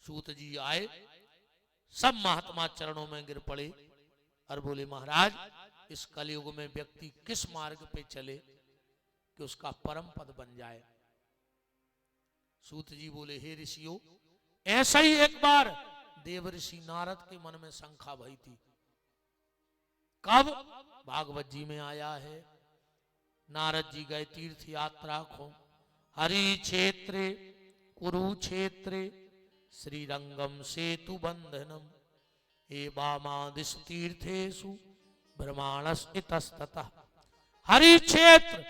सूत जी आए, सब महात्मा चरणों में गिर पड़े और बोले महाराज इस कलयुग में व्यक्ति किस मार्ग पे चले कि उसका परम पद बन जाए। सूत जी बोले हे ऋषियों, ऐसा ही एक बार देव ऋषि नारद के मन में शंका भई थी। कब? भागवत जी में आया है, नारद जी गए तीर्थ यात्रा को, हरि क्षेत्रे कुरुक्षेत्रे श्रीरंगम सेतु बंधनम एवामादिश तीर्थेषु ब्रह्माणस इतस्ततः। हरि क्षेत्र,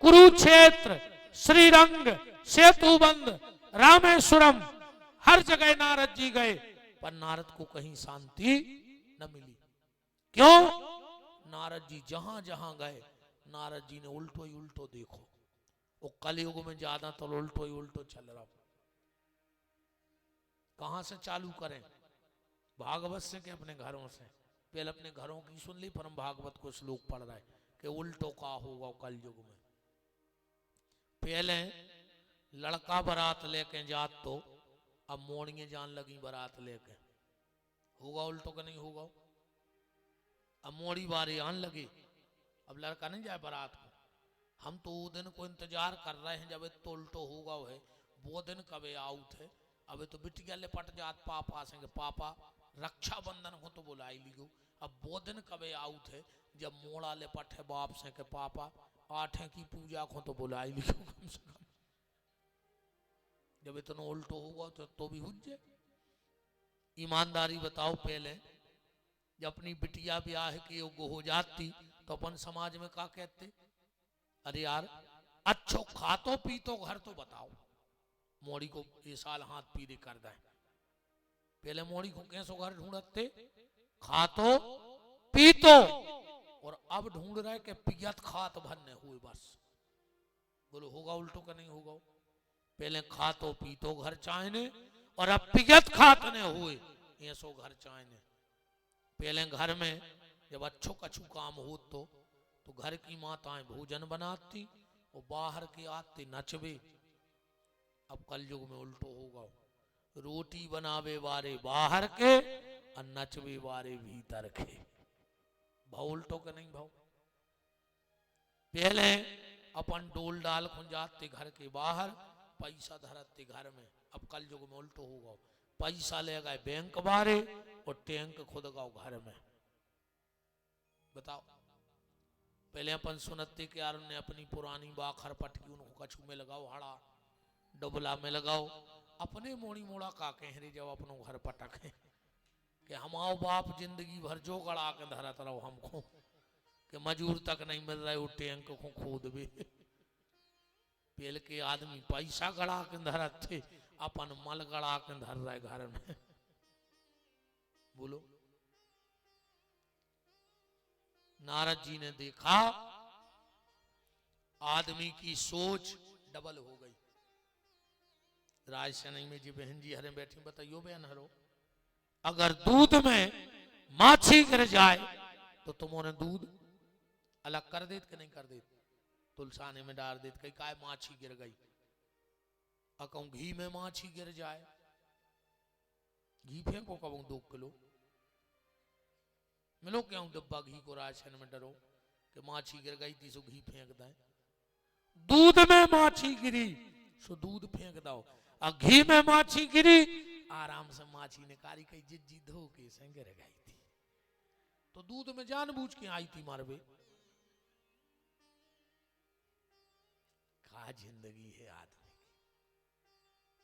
कुरुक्षेत्र, श्रीरंग, सेतुबंध, रामेश्वरम, हर जगह नारद जी गए, पर नारद को कहीं शांति न मिली। क्यों? नारद जी जहां जहां गए, नारद जी ने उल्टो ही उल्टो देखो। वो कलयुग में ज्यादा तो उल्टो ही उल्टो चल रहा। कहां से चालू करें? भागवत से के अपने घरों से? पहले अपने घरों की सुन ली, पर हम भागवत को श्लोक पढ़ रहा है कि उल्टो का होगा कलयुग में। पहले लड़का बारात लेके जात, तो अब मोड़िए जान लगी बारात लेके। होगा उल्टो का? नहीं होगा। अब मोड़ी बारी आन लगी, अब लड़का नहीं जाए बारात को। हम तो वो दिन को इंतजार कर रहे हैं जब तो उल्टो होगा। है वो दिन कभी आउट है। अब तो बिटिया लिपट जात पापा से, पापा रक्षाबंधन को तो बुलाई लियो। अब वो दिन कभी आउट है जब मोड़ा लिपट है बाप से के पापा आठे की पूजा को तो बुलाई लियो। कम से कम जब इतना उल्टो होगा तो भी हुज्जे। ईमानदारी बताओ, पहले जब अपनी बिटिया ब्याह के योग्य हो जाती तो अपन समाज में क्या कहते? अरे यार अच्छो खातो पीतो घर तो बताओ, मोड़ी को ये साल हाथ पीरे कर दे। पहले मोड़ी को कैसो घर ढूंढते? खातो पीतो। और अब ढूंढ रहे कि पियत खात भरने हुए बस। बोलो होगा उल्टो का? नहीं होगा। पहले खातो पीतो घर चाहने और अब पियत खातने हुए ऐसो घर चाहने। पहले घर में जब अच्छो कछु काम हो तो घर की माताएं भोजन बनाती और बाहर के आते नचवे। अब कलयुग में उल्टो होगा, रोटी बनावे वारे बाहर के और नचवे वारे भीतर के। भाव उल्टो के? नहीं भाव। पहले अपन डोल डाल खुन जाते घर के बाहर, पैसा धरते घर में। अब कलयुग में उल्टो होगा, पैसा ले गए बैंक बारे और टैंक खुद गाओ घर में। बताओ। पहले अपन सुनते कि यार ने अपनी पुरानी बाखर पटकी उनको कछु में लगाओ, हड़ा डबला में लगाओ। अपने मोड़ी मोड़ा का कहरे जब अपनो घर पटके कि हमाओ बाप जिंदगी भर जो गड़ा के धरत रहो हमको कि मजूर तक नहीं मिल रहे, वो टैंक को खोद भी। पहले के आदमी पैसा गड़ा के धरत थे, अपन मल गड़ा के धर रहे घर में। बोलो। नारद जी ने देखा आदमी की सोच डबल हो गई। राजसैनी में जी बहन जी हरे बैठी, बताइयो बहन हरो, अगर दूध में माछी गिर जाए तो तुमने दूध अलग कर देत कि नहीं कर देत? तुलसाने में डाल देत। कहीं काय माछी गिर गई। कहूं घी में माछी गिर जाए, घी फेंको कहूं 2 किलो मिलो क्या डिब्बा घी को। राशन में डरो कि माछी गिर गई थी सो घी फेंक दे। दूध में माछी गिरी सो दूध फेंक दो, और घी में माछी गिरी आराम से माछी ने कारी कही जिज्जी धो के से गिर गई थी। तो दूध में जानबूझ के आई थी मारवे। का जिंदगी है आदमी की।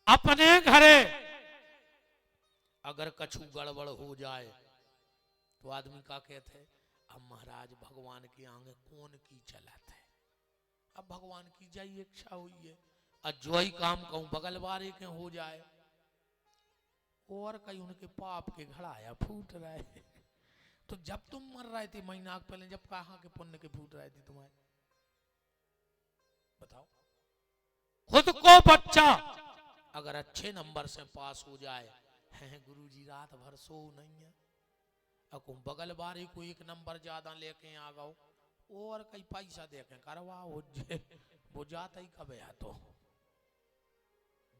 अपने घरे अगर कछु गड़बड़ हो जाए तो आदमी का कहते हैं अब महाराज भगवान की आगे कौन की चलत है, अब भगवान की जाई इच्छा हुई है। और जो ही काम कहूं बगल वाले के हो जाए, और कहीं उनके पाप के घड़ाया फूट रहे। तो जब तुम मर रहे थे महीना पहले, जब कहा के पुण्य के फूट रहे थे तुम्हारे? बताओ। खुद को बच्चा अगर अच्छे नंबर से पास हो जाए, हैं गुरुजी रात भर सो नहीं है, अब बगल बारी को 1 नंबर ज्यादा लेके आ गओ और कई पैसा देके करवा वो जाता ही कब है। तो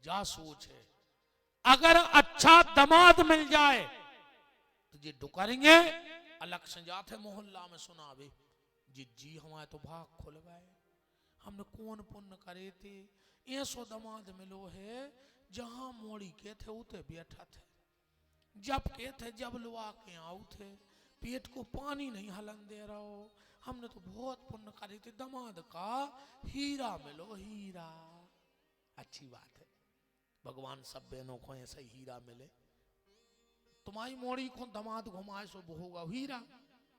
जा सोच है अगर अच्छा दामाद मिल जाए तो ये डुकरेंगे अलग से जाते मोहल्ला में सुनावे जी हमारे तो भाग खुल गए, हमने कौन पुण्य करे थे, ऐसो दामाद मिलो है जहां मोड़ी के थे उते बैठा थे, जब के थे जब लुआ के आऊ थे, पेट को पानी नहीं हलन दे रहा हो, हमने तो बहुत पुण्य करे थे, दामाद का हीरा मिलो हीरा। अच्छी बात है, भगवान सब बहनों को ऐसा ही हीरा मिले। तुम्हारी मोड़ी को दामाद घुमाए सो होगा हीरा,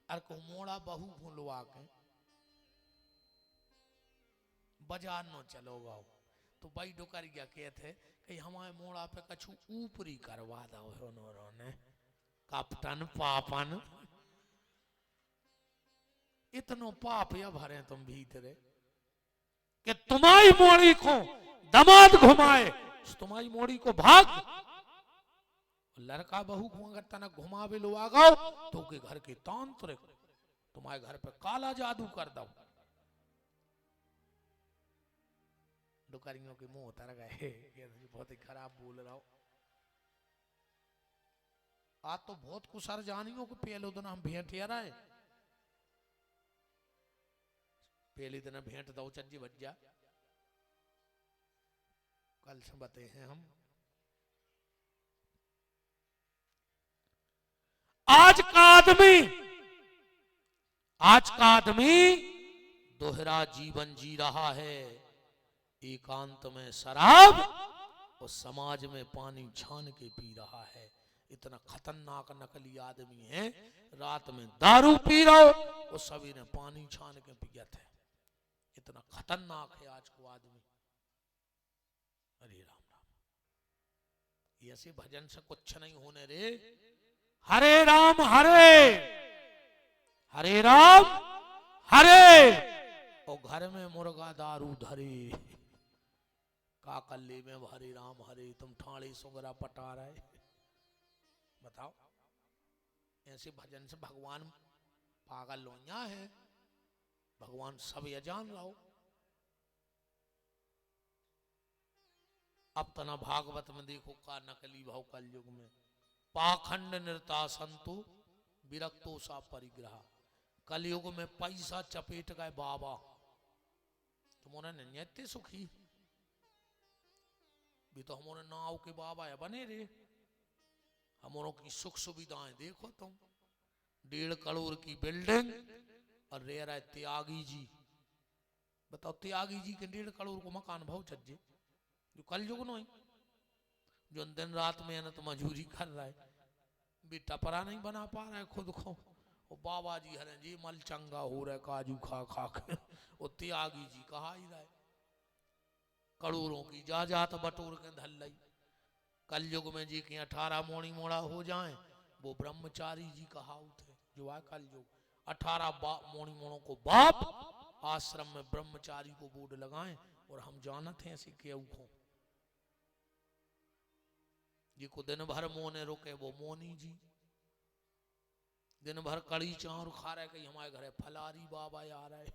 और को मोड़ा बहू भूलवा के बाजार न चलोगा तो भाई डोकर क्या कहते कि हमारे मोड़ा पे कछु ऊपरी करवा दो उन्होंने कप्तान पापन, इतनो पाप या भरे तुम भीतरे कि तुम्हारी मोड़ी को दामाद घुमाए, तुम्हारी मोड़ी को भाग। लड़का बहू को अगर तना घुमा भी लो आ गो तो के घर के तांत्रिक तुम्हारे घर पे काला जादू कर दो। डुकरियों के मुंह उतर गए, बहुत ही खराब बोल रहा हो। आज तो बहुत कुछ जानियों को पहले दिन हम भेंट रहे, पहले दिन भेंट दो चज्जी बज्जा, कल से बते हैं हम। आज का आदमी दोहरा जीवन जी रहा है, एकांत में शराब और समाज में पानी छान के पी रहा है। इतना खतरनाक नकली आदमी है, रात में दारू पी रहा हो और सवेरे पानी छान के पियत है। इतना खतरनाक है आज को आदमी। अरे राम राम, ऐसे भजन से कुछ नहीं होने रे। हरे राम हरे राम हरे, और घर में मुर्गा दारू धरे, काकल्ले में हरे राम हरे, तुम ठाणे सुगरा पटा रहे। बताओ, ऐसे भजन से भगवान पागल लोनिया है, भगवान सब ये जान रहा हो। अब तना भागवत में देखो का नकली भाव कल युग में, पाखंड निर्ता संतो विरक्तो सा परिग्रह। कलयुग में पैसा चपेट गए बाबा, तुमने नित्य सुखी भी तो हमारे नाव के बाबा है बने रे। हमारों की सुख सुविधाएं देखो तुम, 1.5 करोड़ की बिल्डिंग और रह रहा है त्यागी जी। बताओ त्यागी जी के 1.5 करोड़ को मकान भाव चज्जे, जो कल युग नहीं, जो दिन रात मेहनत मजूरी कर रहा है, भी टपरा नहीं बना पा रहा है खुद को। वो बाबा जी हरे जी मल चंगा हो रहा है काजू खा खा के, वो त्यागी जी कहा ही रहा है, करोड़ों की जायदाद बटोर के धल रही। कल युग में जी के 18 मोड़ी मोड़ा हो जाए वो ब्रह्मचारी जी कहा थे, जो है कल युग। 18 मोड़ी मोड़ों को बाप आश्रम में ब्रह्मचारी को बोर्ड लगाएं, और हम जानते हैं ऐसे केहू को जी को दिन भर मोने रुके वो मोनी जी, दिन भर कड़ी चावल खा रहे कहीं हमारे घरे फलारी बाबा आ रहे,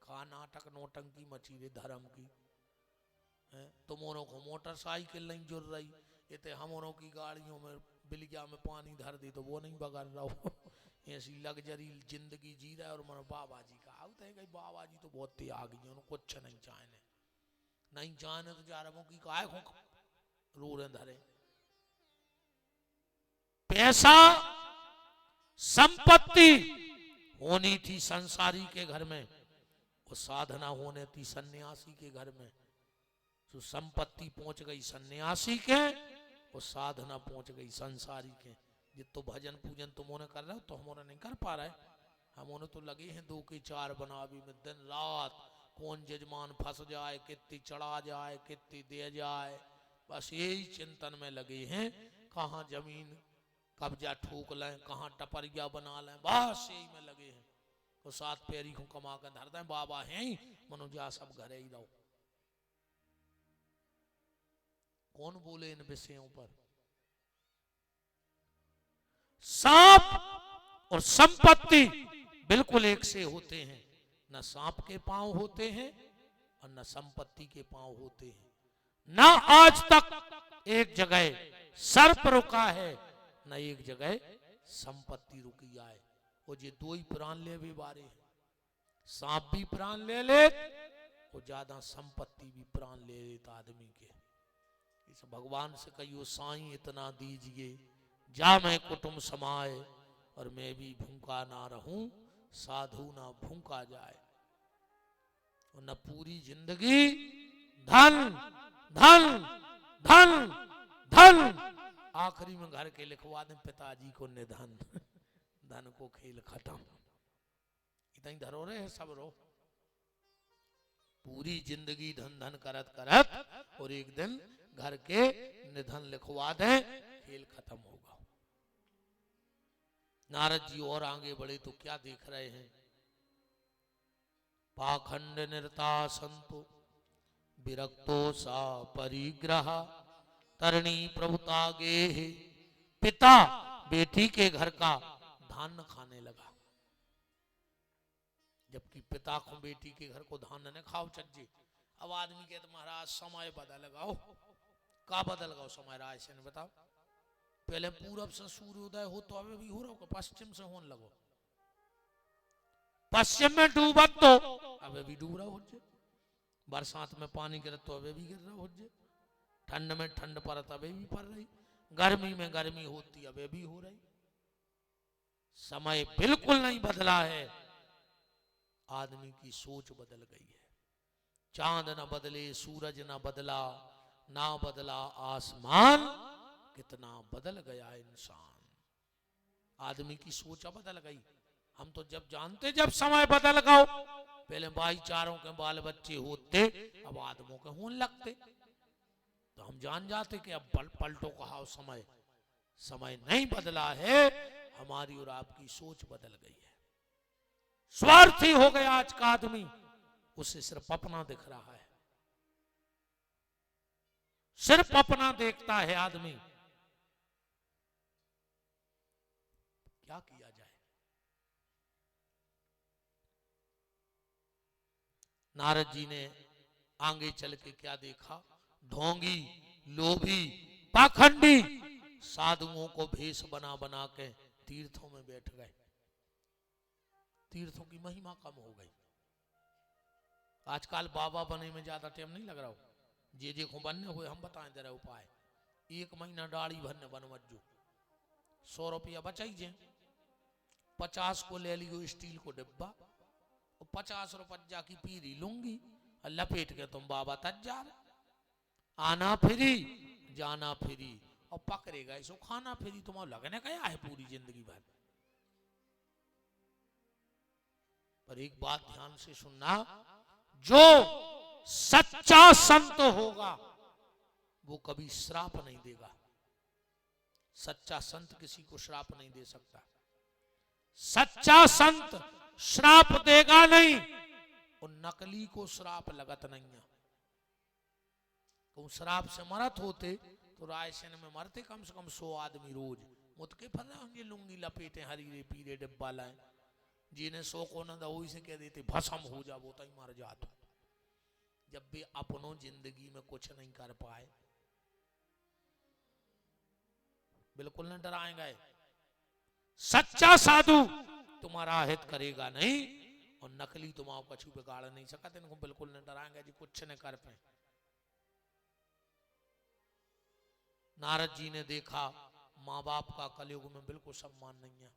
खा नाटक नोटंकी मची रे धर्म की। तुमों को मोटरसाइकिल नहीं जुड़ रही, इतने हमों की गाड़ियों में बिलिया में पानी धर दी तो वो नहीं बगड़ रहा हो। ऐसी लग्जरी जिंदगी जी रहा है। और मन बाबा जी का आउत है, बाबा जी तो बहुत त्यागी है, उन्होंने कुछ नहीं चाहने तो जा रहा की काय रो रहे धरे। पैसा संपत्ति होनी थी संसारी के घर में, और साधना होने थी सन्यासी के घर में। तो संपत्ति पहुंच गई सन्यासी के, और साधना पहुंच गई संसारी के। जितो भजन पूजन तुमने कर रहे हो तो हमने नहीं कर पा रहे, हमने तो लगे हैं 2 के 4 बनावी में दिन रात, कौन जजमान फंस जाए, कितनी चढ़ा जाए, कितनी दे जाए, बस यही चिंतन में लगे हैं। कहाँ जमीन कब्जा ठोक लें, कहाँ टपरिया बना लें, बस यही में लगे हैं। तो 7 पैरी को कमा कर धरते हैं, बाबा हैं ही मनुजा सब घरे ही रहो। कौन बोले इन विषयों पर? सांप और संपत्ति बिल्कुल एक से होते हैं, न सांप के पांव होते हैं और न संपत्ति के पांव होते हैं। न आज तक एक जगह सर्प रुका है, न एक जगह संपत्ति रुकी आए। वो जे दो ही प्राण ले भी बारे हैं, सांप भी प्राण ले ले और ज्यादा संपत्ति भी प्राण ले लेता आदमी के। इस भगवान से कहियो साईं इतना दीजिए, जा मैं कुटुंब समाए और मैं भी भूखा ना रहूं, साधु ना भूखा जाए। और न पूरी जिंदगी धन धन धन धन, आखिरी में घर के लिखवा दें पिताजी को निधन, धन को खेल खत्म। इतना ही धरो रहे सब रो, पूरी जिंदगी धन धन करत करत और एक दिन घर के निधन लिखवा दें, खेल खत्म होगा। नारद जी और आगे बढ़े तो क्या देख रहे हैं, पाखंड निरता संतो विरक्तो सा परिग्रह, तरणी प्रभुता गे, पिता बेटी के घर का धान खाने लगा। जबकि पिता को बेटी के घर को धान न खाओ चज्जे। अब आदमी कहते महाराज समय बदल गाओ, का बदल गाओ समय, राज से ने बताओ। पहले पूरब से सूर्योदय हो तो अभी भी हो रहा हो, पश्चिम से होने लगो, पश्चिम में डूबत तो अभी भी डूब रहा हो जे, बरसात में पानी गिरत तो अभी भी गिर रहा हो जे, ठंड में ठंड पड़त अभी भी पड़ रही, गर्मी में गर्मी होती अभी भी हो रही। समय बिल्कुल नहीं बदला है, आदमी की सोच बदल गई है। चांद न बदले, सूरज न बदला, ना बदला आसमान, कितना बदल गया इंसान। आदमी की सोच बदल गई। हम तो जब जानते जब समय बदल गया, पहले भाईचारों के बाल बच्चे होते, अब आदमों के होने लगते, तो हम जान जाते कि अब पलटो कहा समय। समय नहीं बदला है, हमारी और आपकी सोच बदल गई है। स्वार्थी हो गया आज का आदमी, उसे सिर्फ अपना दिख रहा है, सिर्फ अपना देखता है आदमी। क्या किया जाए। नारद जी ने आगे चल के क्या देखा, ढोंगी लोभी पाखंडी साधुओं को भेष बना बना के तीर्थों में बैठ गए। तीर्थों की महिमा कम हो गई। आजकल बाबा बने में ज्यादा टाइम नहीं लग रहा हो, जे जे को बनने हुए हम बताएं दे रहे उपाय। 1 महीना दाढ़ी भरने बनवजो 100 रुपया बचाइए, 50 को ले लियो स्टील को डिब्बा और 50 रुपया की पीरी लूंगी और लपेट के तुम बाबा तैयार। आना फ्री जाना फ्री और पकड़ेगा इसो खाना फ्री, तुम्हारा लगने गया है पूरी जिंदगी भर। पर एक बात ध्यान से सुनना, जो सच्चा संत होगा वो कभी श्राप नहीं देगा। सच्चा संत किसी को श्राप नहीं दे सकता। सच्चा संत श्राप देगा नहीं, और नकली को श्राप लगत नहीं है। तो श्राप से मरत होते तो रायसेन में मरते कम से कम 100 आदमी रोज। मुतके फर होंगे लुंगी लपेटे हरीरे पीरे डिब्बा लाए, जिन्हें 100 को न दो से कह देते भस्म हो जा, वो तई मर जाता। जब भी अपनों जिंदगी में कुछ नहीं कर पाए, बिल्कुल न डराएंगे। सच्चा साधु तुम्हारा हित करेगा नहीं, और नकली तुम्हारा कछु बिगाड़ नहीं सकता। इनको बिल्कुल न डराएंगे जी, कुछ न कर पाए। नारद जी ने देखा माँ बाप का कलयुग में बिल्कुल सम्मान नहीं है।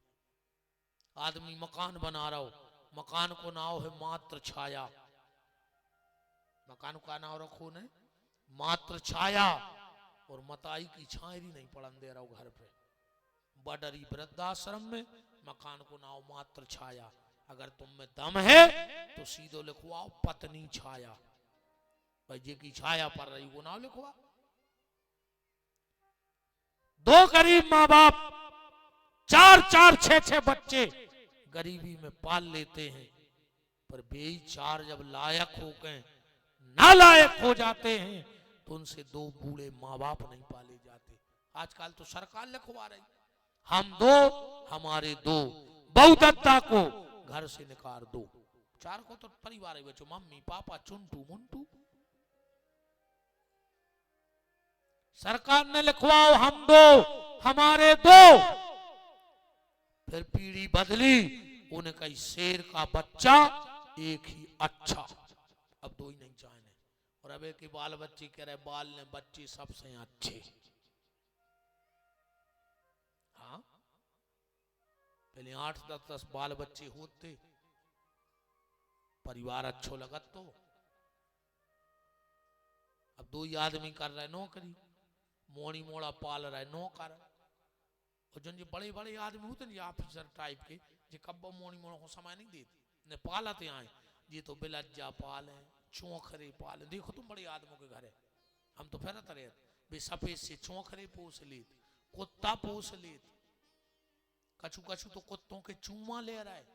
आदमी मकान बना रहा हो, मकान को नाम है मात्र छाया। मकान का नाम रखो ने मात्र छाया, और मताई की छायरी नहीं पड़न दे रहा हो घर पे। बडरी वृद्धाश्रम में मकान को नाम मात्र छाया। अगर तुम में दम है तो सीधो लिखवाओ पत्नी छाया, भाई जी की छाया पड़ रही वो नाम लिखवा। 2 गरीब माँ बाप 4-4 6-6 बच्चे गरीबी में पाल लेते हैं, पर बेई 4 जब लायक हो गए नालायक हो जाते हैं तो उनसे 2 बूढ़े माँ बाप नहीं पाले जाते। आजकल तो सरकार लिखवा रही, हम 2 हमारे 2 बहुदत्ता को घर से निकाल दो। 4 को तो परिवार है बच्चों, मम्मी पापा चुंटू मुंटू। सरकार ने लिखवाओ हम दो, हमारे दो। फिर पीढ़ी बदली, उन्हें कही शेर का बच्चा एक ही अच्छा, अब दो ही नहीं चाहने। और अब एक ही बाल बच्ची कह रहे बाल ने बच्ची सबसे अच्छे। हाँ, पहले 8-10 बाल बच्चे होते, परिवार अच्छो लगत। तो अब दो ही आदमी कर रहे नौकरी, मोड़ी मोड़ा पाल रहे नौकर। और जो बड़े बड़े आदमी होते ना ऑफिसर टाइप के, जो कब्बो मोड़ी मोड़ा को समय नहीं देते, ने पालते आए। ये तो बिलज्जा पाले, चौखरे पाले। देखो तुम बड़े आदमियों के घर है, हम तो फिर रहे वे सफेद से चौखरे पोस लेत, कुत्ता पोस लेत, कछु कछु तो कुत्तों के चूमा ले रहा है।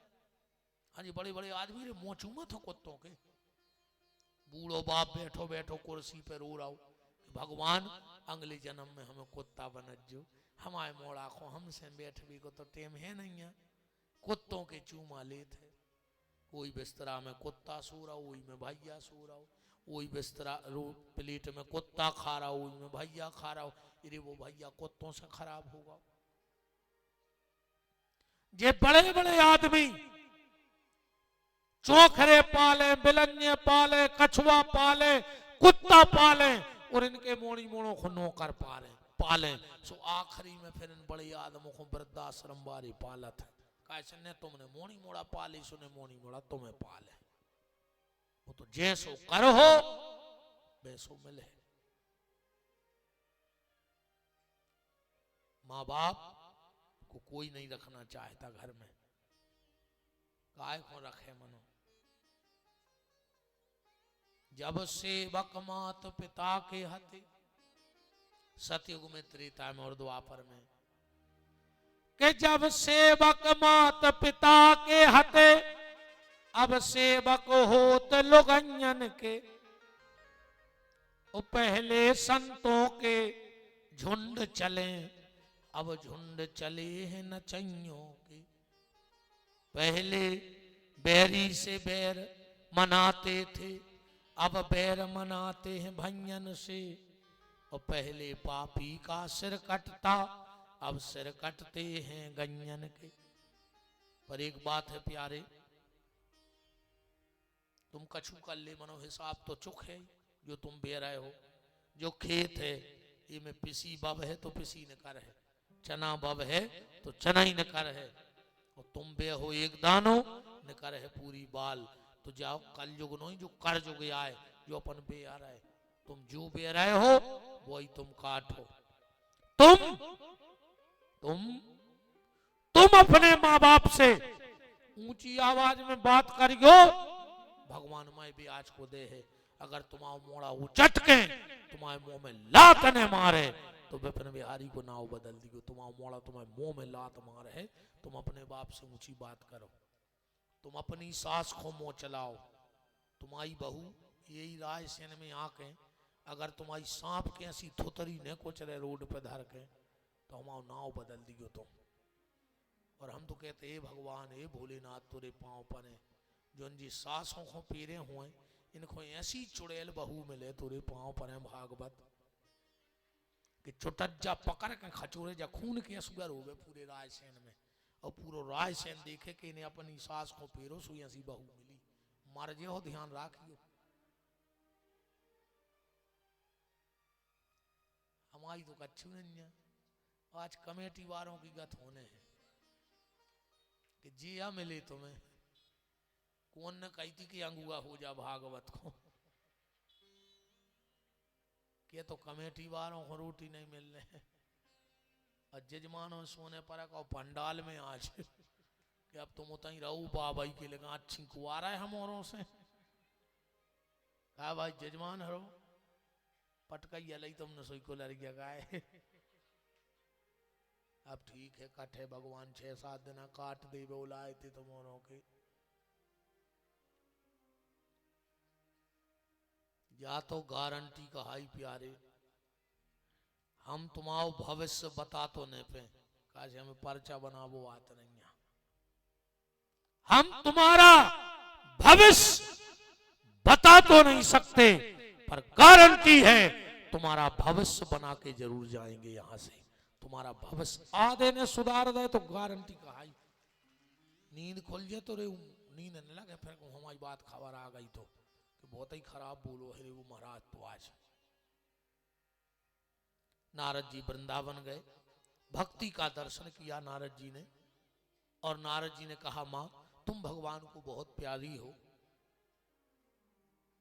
हाँ जी, बड़े बड़े आदमी रे मुँह चूमा था कुत्तों के। बूढ़ो बाप बैठो बैठो कुर्सी पे रो रहा हो, भगवान अगले जन्म में हमें कुत्ता बनजो, हमारे मोड़ा को हमसे बैठ भी को तो टेम है नहीं है। कुत्तों के चूमा लेते, कोई बिस्तरा में कुत्ता सो रहा, वही में भैया सो रहा, वही बिस्तरा प्लेट में कुत्ता खा रहा, वही में भैया खा रहा। अरे वो भैया कुत्तों से खराब होगा। ये बड़े बड़े आदमी चौखरे पाले, बिलन्ने पाले, कछुआ पाले, कुत्ता पाले, और इनके मोड़ी मोड़ों को नौकर पाले। सो आखिरी में फिर इन बड़े आदमों को वृद्धाश्रम वाले पालत है। कैसे ने तुमने मोड़ी मोड़ा पाली, सुने मोड़ी मोड़ा तुम्हें पाले। वो तो जैसो करो वैसो मिले। माँ बाप को कोई नहीं रखना चाहता घर में, काय को रखे मनो। जब सेवक मात पिता के हते, सतयुग में, त्रेता में और द्वापर में, कि जब सेवक मात पिता के हते, अब सेवक होत लुगंजन के। वो पहले संतों के झुंड चले, अब झुंड चले हैं नचइयों के। पहले बैरी से बैर मनाते थे, अब बैर मनाते हैं भंजन से। और पहले पापी का सिर कटता, अब सिर कटते हैं गंजन के। पर एक बात है प्यारे, तुम कछु कर ले मनो, हिसाब तो चुक है जो तुम बे रहे हो। जो खेत है ये में पिसी बब है तो पिसी न कर है, चना बब है तो चना ही न कर है। और तुम बे हो एक दानो न कर है पूरी बाल। तो जाओ कल युग नो जो कर जुग आए, जो अपन बे आ रहा है, तुम जो बे रहे हो वही तुम काटो। तुम अपने माँ बाप से ऊंची आवाज में बात करियो, भगवान मैं भी आज को दे है। अगर तुम्हारा मोड़ा उचट के तुम्हारे मुंह में लात ने मारे, तो विपिन बिहारी को नाव बदल दियो। तुम्हारा मोड़ा तुम्हारे मुंह में लात मारे है, तुम अपने बाप से ऊंची बात करो। तुम अपनी सास को मुंह चलाओ। तुम्हारी बहू यही रायसेन में आके अगर तुम्हारी सांप के ऐसी थुतरी ने को चले रोड पे धर के, तो हमारा नाव बदल दियो तुम। और हम तो कहते हे भगवान, हे भोलेनाथ, तुरे पांव पने जो जी सासों को पीरे हुए, इनको ऐसी चुड़ैल बहू मिले तुरे पांव पर है भागवत कि चुटज्जा पकड़ के खचोरे जा खून के असुगर हो गए पूरे रायसेन में। और पूरा रायसेन देखे कि इन्हें अपनी सास को पीरो सुई ऐसी बहू मिली। मार जे हो ध्यान राखियो। हमारी तो कच्छु नहीं है। आज कमेटी वालों की गत होने हैं कि जिया मिले तुम्हें, कौन ने कही थी कि अंगुआ हो जा भागवत को, कि तो कमेटी वालों को रोटी नहीं मिल रहे। और जजमानों सोने पर का पंडाल में आज कि अब तुम उतना ही रहो बाबाई के लगा अच्छी कुआरा है हमारों से। कहा भाई जजमान हरो पटकाई अलई तुमने सोई को लड़ गया गाय। अब ठीक है कट है भगवान 6-7 दिन काट दे बोलाए थे तुम्हारों के। या तो गारंटी कहाई प्यारे, हम तुम्हारो भविष्य बता तो नहीं पे, काश हमें पर्चा बना वो बात नहीं है। हम तुम्हारा भविष्य बता तो नहीं सकते, पर गारंटी है तुम्हारा भविष्य बना के जरूर जाएंगे यहाँ से, तुम्हारा भविष्य आधे ने सुधार दे तो गारंटी कहा ही। नींद खुल जाए तो रे नींद न लगे, फिर हमारी बात खबर आ गई तो कि बहुत ही खराब बोलो है रे वो महाराज। तो आज नारद जी वृंदावन गए, भक्ति का दर्शन किया नारद जी ने, और नारद जी ने कहा माँ तुम भगवान को बहुत प्यारी हो,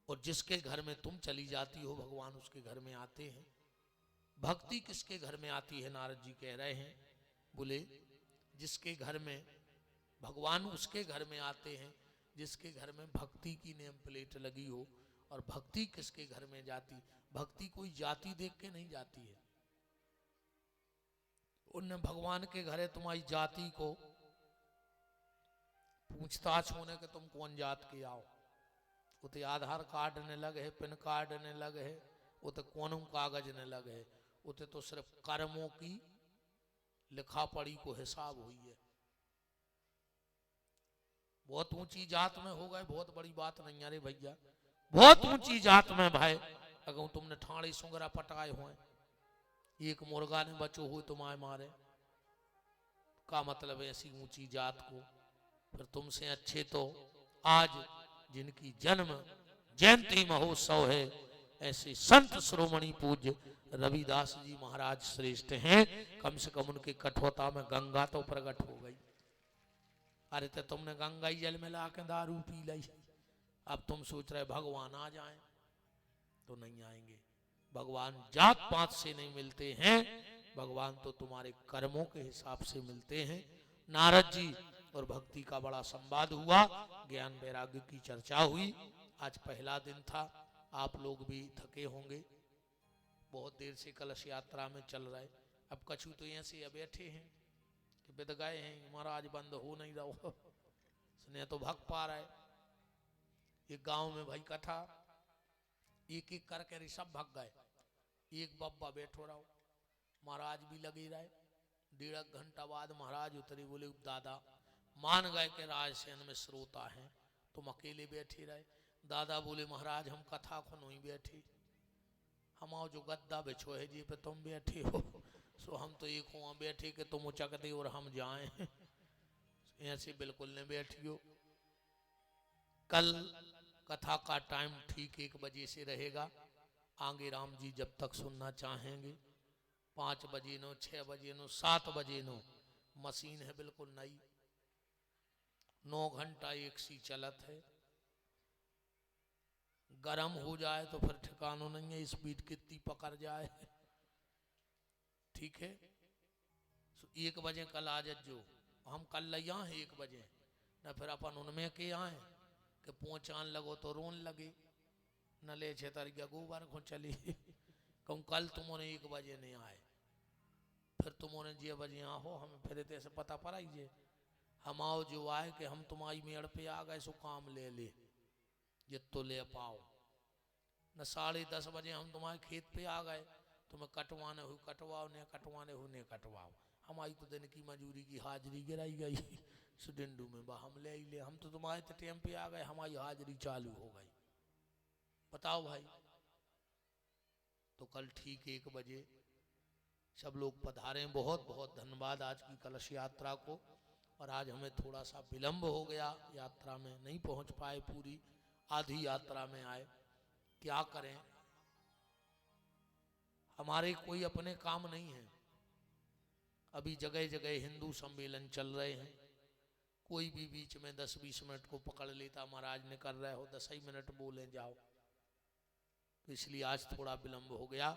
और जिसके घर में तुम चली जाती हो भगवान उसके घर में आते हैं। भक्ति किसके घर में आती है? नारद जी कह रहे हैं, बोले जिसके घर में भगवान उसके घर में आते हैं जिसके घर में भक्ति की नेम प्लेट लगी हो। और भक्ति किसके घर में जाती? भक्ति कोई जाति देख के नहीं जाती है। उनने भगवान के घरे तुम्हारी जाति को पूछताछ होने के तुम कौन जात के आओ, उते आधार कार्ड ने लगे है, पैन कार्ड ने लगे है, उते कौन कागज ने लगे है, उते तो सिर्फ कर्मों की लिखा पढ़ी को हिसाब हुई है। बहुत ऊंची जात में हो गए, बहुत बड़ी बात नहीं। अरे भैया बहुत ऊंची जात में भाई, अगर तुमने ठाणे सुंगरा पटाए हुए, एक मुर्गा ने बचो हुए तुम्हारे मारे, का मतलब है ऐसी ऊंची जात को? फिर तुमसे अच्छे तो आज जिनकी जन्म जयंती महोत्सव है ऐसे संत श्रोमणी पूज्य रविदास जी महाराज श्रेष्ठ हैं। कम से कम उनके कठोरता में गंगा तो प्रकट हो गई। अरे तो तुमने गंगा जल में ला के दारू पी ली, अब तुम सोच रहे भगवान आ जाएं, तो नहीं आएंगे। भगवान जात पात से नहीं मिलते हैं, भगवान तो तुम्हारे कर्मों के हिसाब से मिलते हैं। नारद जी और भक्ति का बड़ा संवाद हुआ, ज्ञान वैराग्य की चर्चा हुई। आज पहला दिन था, आप लोग भी थके होंगे, बहुत देर से कलश यात्रा में चल रहे। अब कछु तो ऐसे बैठे हैं कि बिद गए हैं, महाराज बंद हो नहीं रहो, स्नेह तो भग पा रहे। एक गांव में भाई कथा, एक एक करके सब भग गए, एक बब्बा बैठो रहो, महाराज भी लगे रहे। 1.5 घंटा बाद महाराज उतरे, बोले दादा मान गए कि राजसेन में श्रोता हैं, तुम अकेले बैठे रहे। दादा बोले महाराज हम कथा को नहीं बैठे, हमारा जो गद्दा बिछो है जी पे तुम बैठे हो, सो हम तो एक हुआ बैठे कि तुम उचक दे और हम जाएं, ऐसे बिल्कुल नहीं बैठियो। कल कथा का टाइम ठीक 1 बजे से रहेगा। आगे राम जी जब तक सुनना चाहेंगे, 5 बजे नो, 6 बजे नो, 7 बजे नो, मशीन है बिल्कुल नई, 9 घंटा एक सी चलत है। गरम हो जाए तो फिर ठिकाना नहीं है, स्पीड कितनी पकड़ जाए। ठीक है, 1 बजे कल आ जो, हम कल लिया है 1 बजे न, फिर अपन उनमें के आए कि पहुंचान लगो तो रोन लगे, न ले छेतर गोबर को चली। कहूँ कल तुमने 1 बजे नहीं आए, फिर तुमने जे बजे हो, हमें फिर ऐसे पता पड़ा ही हम आओ जो आए कि हम तुम्हारी मेड़ पे आ गए, सो काम ले ले ये तो ले पाओ न। 10:30 बजे हम तुम्हारे खेत पे आ गए, तुम्हें कटवाने हो कटवाओ, ने कटवाने हो ने कटवाओ। हमारी तो दिन की मजूरी की हाजिरी गिराई गई सुडेंडू में, बा हम ले ही ले, हम तो तुम्हारे तो टाइम पे आ गए, हमारी हाजिरी चालू हो गई। बताओ भाई। तो कल ठीक 1 बजे सब लोग पधारे। बहुत बहुत धन्यवाद आज की कलश यात्रा को। और आज हमें थोड़ा सा विलंब हो गया, यात्रा में नहीं पहुंच पाए, पूरी आधी यात्रा में आए। क्या करें, हमारे कोई अपने काम नहीं है। अभी जगह जगह हिंदू सम्मेलन चल रहे हैं, कोई भी बीच में 10-20 मिनट को पकड़ लेता, महाराज ने कर रहे हो 10 ही मिनट बोले जाओ, तो इसलिए आज थोड़ा विलंब हो गया।